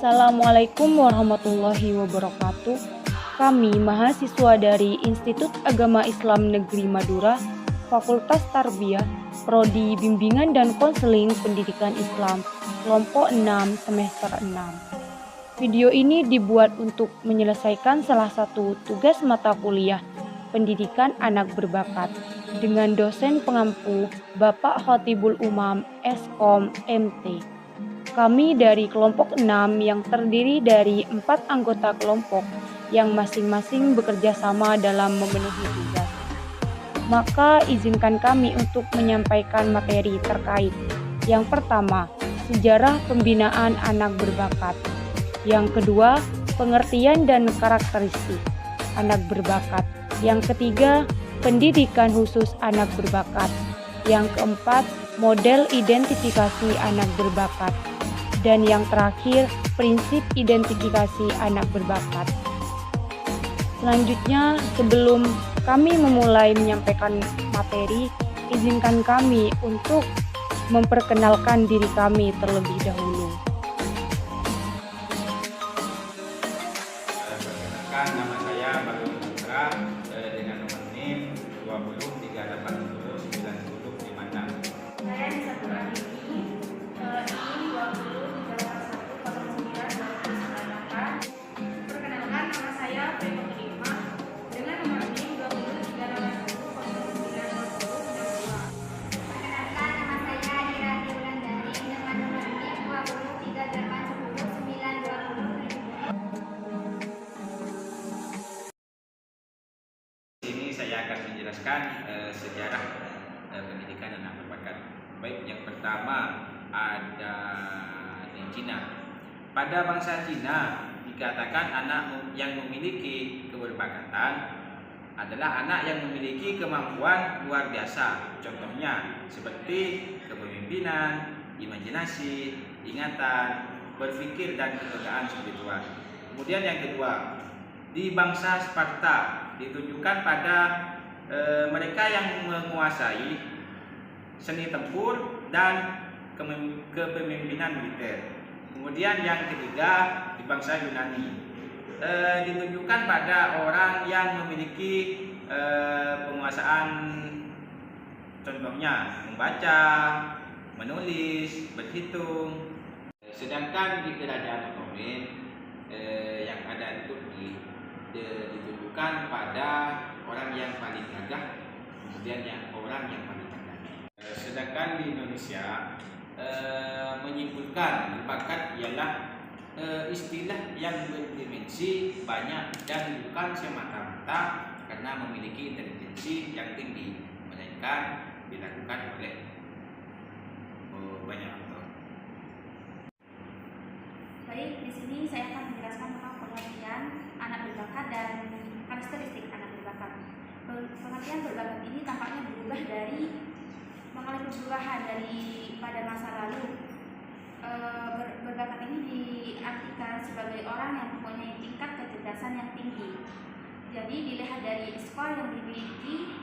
Assalamualaikum warahmatullahi wabarakatuh. Kami mahasiswa dari Institut Agama Islam Negeri Madura, Fakultas Tarbiyah, Prodi Bimbingan dan Konseling Pendidikan Islam, kelompok 6 semester 6. Video ini dibuat untuk menyelesaikan salah satu tugas mata kuliah Pendidikan Anak Berbakat dengan dosen pengampu Bapak Khotibul Umam Eskom MT. Kami dari kelompok 6 yang terdiri dari 4 anggota kelompok yang masing-masing bekerja sama dalam memenuhi tugas. Maka izinkan kami untuk menyampaikan materi terkait. Yang pertama, sejarah pembinaan anak berbakat. Yang kedua, pengertian dan karakteristik anak berbakat. Yang ketiga, pendidikan khusus anak berbakat. Yang keempat, model identifikasi anak berbakat. Dan yang terakhir, prinsip identifikasi anak berbakat. Selanjutnya, sebelum kami memulai menyampaikan materi, izinkan kami untuk memperkenalkan diri kami terlebih dahulu. Perkenalkan, nama saya Bagus Putra dengan nomor NIM 20380905. Saya di satu hari ini 20 Perkenalkan, nama saya Prima Hikmah dengan nomor NIM 2038100922. Perkenalkan, nama saya Dirati Wulandari dengan nomor NIM 2038100922. Di sini saya akan menjelaskan sejarah pendidikan anak berbakat. Baik, yang pertama ada di Cina. Pada bangsa Cina dikatakan anak yang memiliki keberbakatan adalah anak yang memiliki kemampuan luar biasa. Contohnya seperti kepemimpinan, imajinasi, ingatan, berpikir dan kepekaan spiritual. Kemudian yang kedua, di bangsa Sparta ditunjukkan pada mereka yang menguasai seni tempur dan kepemimpinan militer. Kemudian yang ketiga, di bangsa Yunani ditunjukkan pada orang yang memiliki penguasaan, contohnya membaca, menulis, berhitung. Sedangkan di kerajaan Ottoman yang ada di Turki ditunjukkan pada orang yang paling gagah, kemudian orang yang paling gagah. Sedangkan di Indonesia menyimpulkan berbakat ialah istilah yang berdimensi banyak dan bukan semata-mata karena memiliki intelijensi yang tinggi, melainkan dilakukan oleh banyak faktor. Baik, di sini saya akan menjelaskan tentang pengertian anak berbakat dan karakteristik anak berbakat. Pengertian berbakat ini tampaknya berubah dari mengalami perubahan dari pada masa lalu. Berbakat ini diartikan sebagai orang yang mempunyai tingkat kecerdasan yang tinggi. Jadi dilihat dari skor yang dimiliki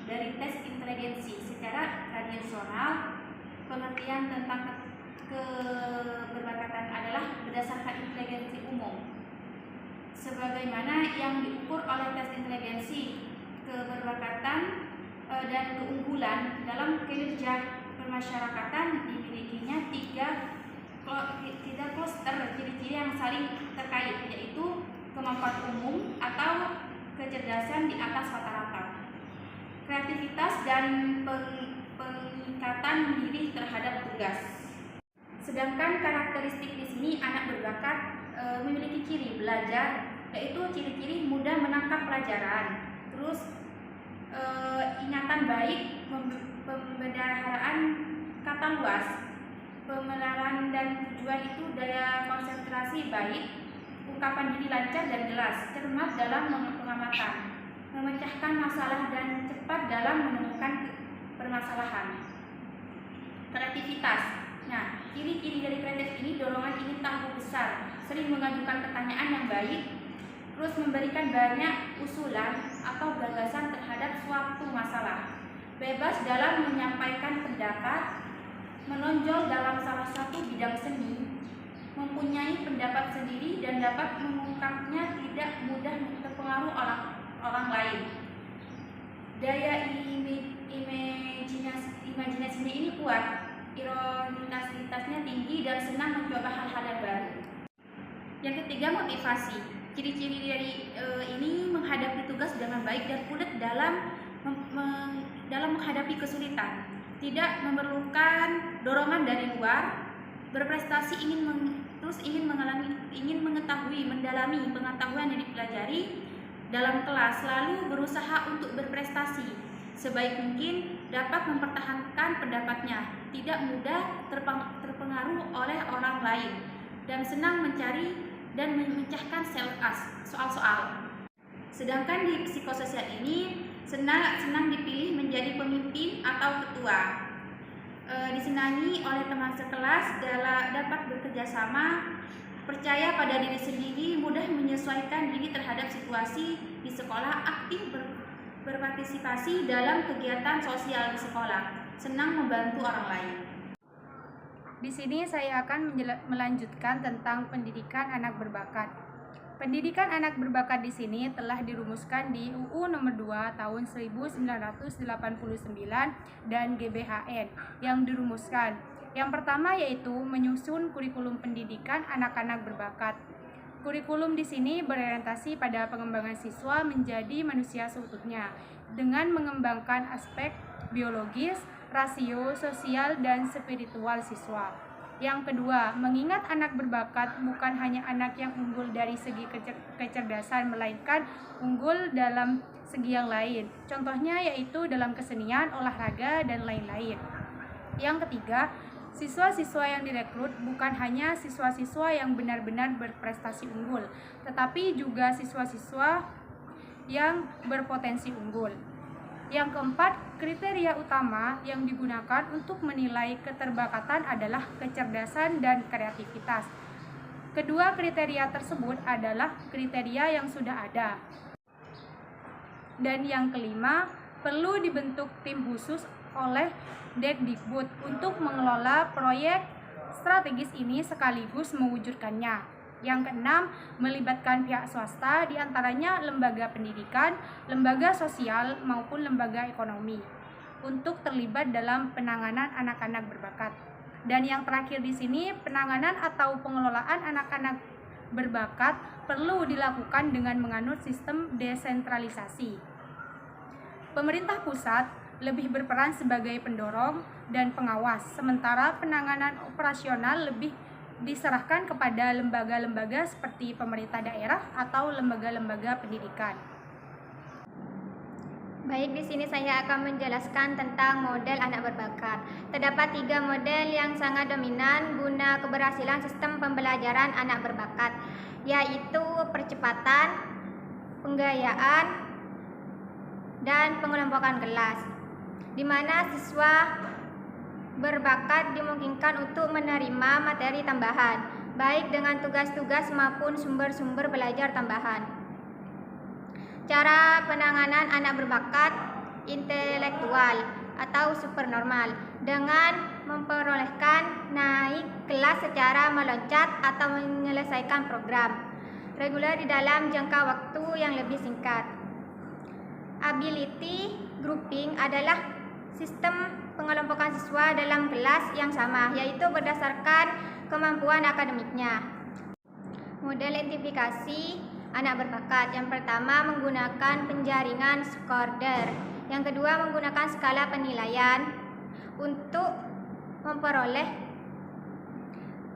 dari tes inteligensi. Secara tradisional, pengertian tentang keberbakatan adalah berdasarkan inteligensi umum, sebagaimana yang diukur oleh tes inteligensi. Keberbakatan dan keunggulan dalam kinerja permasyarakatan dimilikinya tiga klaster ciri-ciri yang saling terkait, yaitu kemampuan umum atau kecerdasan di atas rata-rata, kreativitas dan pengikatan diri terhadap tugas. Sedangkan karakteristik di sini anak berbakat memiliki ciri belajar, yaitu ciri-ciri mudah menangkap pelajaran, terus ingatan baik, pembendaharaan kata luas, pemelaran dan tujuan itu daya konsentrasi baik, ungkapan diri lancar dan jelas, cermat dalam pengamatan, memecahkan masalah dan cepat dalam menemukan permasalahan. Kreativitas. Nah, ciri-ciri dari kreatif ini dorongan ingin tahu besar, sering mengajukan pertanyaan yang baik, terus memberikan banyak usulan atau gagasan terhadap suatu masalah, bebas dalam menyampaikan pendapat, menonjol dalam salah satu bidang seni, mempunyai pendapat sendiri dan dapat mengungkapnya, tidak mudah terpengaruh orang lain. Daya imajinasinya ini kuat, ironisasitasnya tinggi dan senang mencoba hal-hal yang baru. Yang ketiga, motivasi. Ciri-ciri dari ini menghadapi tugas dengan baik dan ulet dalam menghadapi kesulitan. Tidak memerlukan dorongan dari luar, berprestasi ingin mendalami pengetahuan yang dipelajari dalam kelas, lalu berusaha untuk berprestasi sebaik mungkin, dapat mempertahankan pendapatnya, tidak mudah terpengaruh oleh orang lain, dan senang mencari dan memecahkan soal-soal. Sedangkan di psikososial ini senang dipilih menjadi pemimpin atau ketua. Disenangi oleh teman sekelas, dapat bekerja sama, percaya pada diri sendiri, mudah menyesuaikan diri terhadap situasi di sekolah, aktif berpartisipasi dalam kegiatan sosial di sekolah, senang membantu orang lain. Di sini saya akan melanjutkan tentang pendidikan anak berbakat. Pendidikan anak berbakat di sini telah dirumuskan di UU Nomor 2 Tahun 1989 dan GBHN yang dirumuskan. Yang pertama yaitu menyusun kurikulum pendidikan anak-anak berbakat. Kurikulum di sini berorientasi pada pengembangan siswa menjadi manusia seutuhnya dengan mengembangkan aspek biologis, rasio, sosial, dan spiritual siswa. Yang kedua, mengingat anak berbakat bukan hanya anak yang unggul dari segi kecerdasan, melainkan unggul dalam segi yang lain. Contohnya yaitu dalam kesenian, olahraga, dan lain-lain. Yang ketiga, siswa-siswa yang direkrut bukan hanya siswa-siswa yang benar-benar berprestasi unggul, tetapi juga siswa-siswa yang berpotensi unggul. Yang keempat, kriteria utama yang digunakan untuk menilai keterbakatan adalah kecerdasan dan kreativitas. Kedua kriteria tersebut adalah kriteria yang sudah ada. Dan yang kelima, perlu dibentuk tim khusus oleh Dikbud untuk mengelola proyek strategis ini sekaligus mewujudkannya. Yang keenam, melibatkan pihak swasta, diantaranya lembaga pendidikan, lembaga sosial, maupun lembaga ekonomi, untuk terlibat dalam penanganan anak-anak berbakat. Dan yang terakhir di sini, penanganan atau pengelolaan anak-anak berbakat perlu dilakukan dengan menganut sistem desentralisasi. Pemerintah pusat lebih berperan sebagai pendorong dan pengawas, sementara penanganan operasional lebih diserahkan kepada lembaga-lembaga seperti pemerintah daerah atau lembaga-lembaga pendidikan. Baik, di sini saya akan menjelaskan tentang model anak berbakat. Terdapat 3 model yang sangat dominan guna keberhasilan sistem pembelajaran anak berbakat, yaitu percepatan, penggayaan, dan pengelompokan kelas, di mana siswa berbakat dimungkinkan untuk menerima materi tambahan, baik dengan tugas-tugas maupun sumber-sumber belajar tambahan. Cara penanganan anak berbakat intelektual atau supernormal dengan memperolehkan naik kelas secara meloncat atau menyelesaikan program reguler di dalam jangka waktu yang lebih singkat. Ability grouping adalah sistem pengelompokan siswa dalam kelas yang sama, yaitu berdasarkan kemampuan akademiknya. Model identifikasi anak berbakat yang pertama menggunakan penjaringan scorer, yang kedua menggunakan skala penilaian untuk memperoleh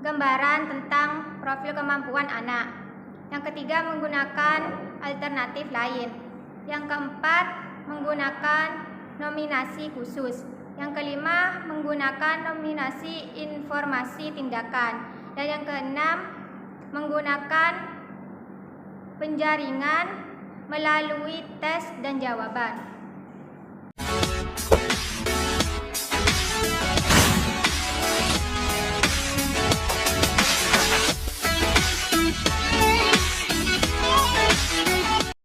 gambaran tentang profil kemampuan anak, yang ketiga menggunakan alternatif lain, yang keempat menggunakan nominasi khusus, yang kelima menggunakan nominasi informasi tindakan, dan yang keenam menggunakan penjaringan melalui tes dan jawaban.